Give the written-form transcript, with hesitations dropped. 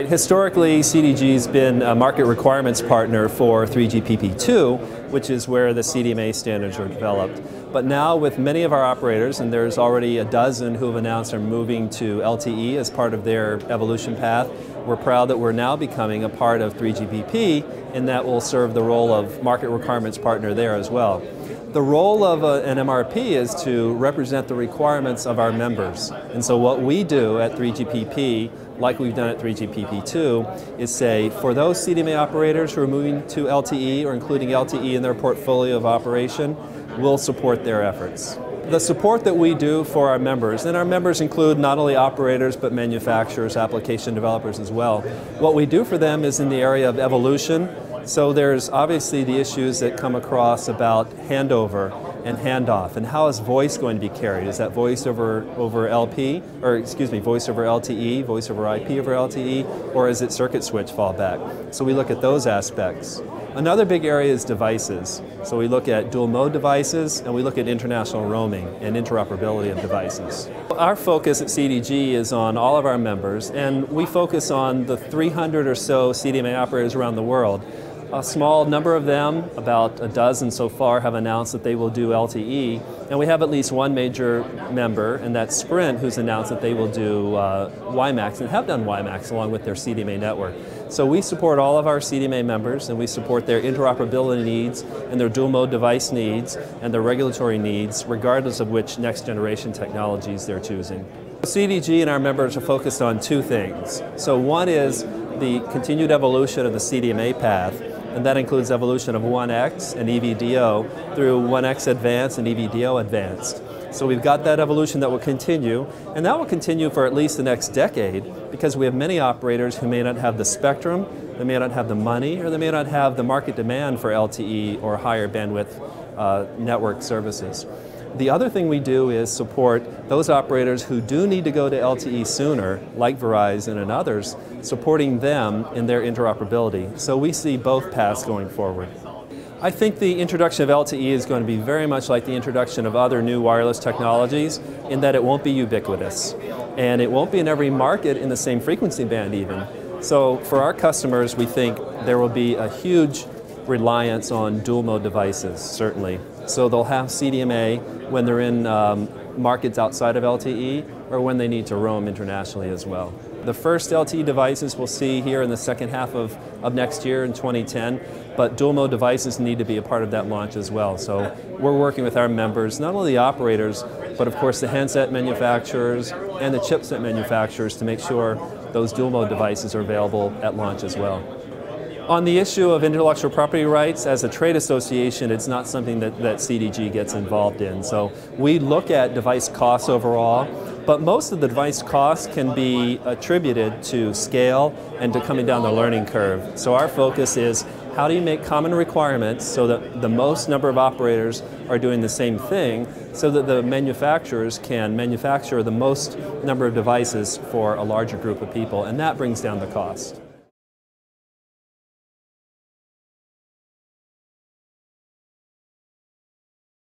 Historically, CDG has been a market requirements partner for 3GPP2, which is where the CDMA standards are developed. But now with many of our operators, and there's already a dozen who have announced they're moving to LTE as part of their evolution path, we're proud that we're now becoming a part of 3GPP, and that will serve the role of market requirements partner there as well. The role of an MRP is to represent the requirements of our members. And so what we do at 3GPP, like we've done at 3GPP2, is say for those CDMA operators who are moving to LTE or including LTE in their portfolio of operation, we'll support their efforts. The support that we do for our members, and our members include not only operators but manufacturers, application developers as well. What we do for them is in the area of evolution. So there's obviously the issues that come across about handover and handoff, and how is voice going to be carried? Is that voice over LP, or excuse me, voice over LTE, voice over IP over LTE, or is it circuit switch fallback? So we look at those aspects. Another big area is devices. So we look at dual mode devices, and we look at international roaming and interoperability of devices. Our focus at CDG is on all of our members, and we focus on the 300 or so CDMA operators around the world. A small number of them, about a dozen so far, have announced that they will do LTE, and we have at least one major member, and that's Sprint, who's announced that they will do WiMAX and have done WiMAX along with their CDMA network. So we support all of our CDMA members, and we support their interoperability needs and their dual mode device needs and their regulatory needs, regardless of which next generation technologies they're choosing. CDG and our members are focused on two things. So one is the continued evolution of the CDMA path, and that includes evolution of 1X and EVDO through 1X Advanced and EVDO Advanced. So we've got that evolution that will continue, and that will continue for at least the next decade, because we have many operators who may not have the spectrum, they may not have the money, or they may not have the market demand for LTE or higher bandwidth network services. The other thing we do is support those operators who do need to go to LTE sooner, like Verizon and others, supporting them in their interoperability. So we see both paths going forward. I think the introduction of LTE is going to be very much like the introduction of other new wireless technologies, in that it won't be ubiquitous. And it won't be in every market in the same frequency band even. So for our customers, we think there will be a huge reliance on dual mode devices, certainly. So they'll have CDMA when they're in markets outside of LTE, or when they need to roam internationally as well. The first LTE devices we'll see here in the second half of next year in 2010, but dual mode devices need to be a part of that launch as well. So we're working with our members, not only the operators, but of course the handset manufacturers and the chipset manufacturers, to make sure those dual mode devices are available at launch as well. On the issue of intellectual property rights, as a trade association, it's not something that CDG gets involved in. So we look at device costs overall, but most of the device costs can be attributed to scale and to coming down the learning curve. So our focus is, how do you make common requirements so that the most number of operators are doing the same thing, so that the manufacturers can manufacture the most number of devices for a larger group of people, and that brings down the cost.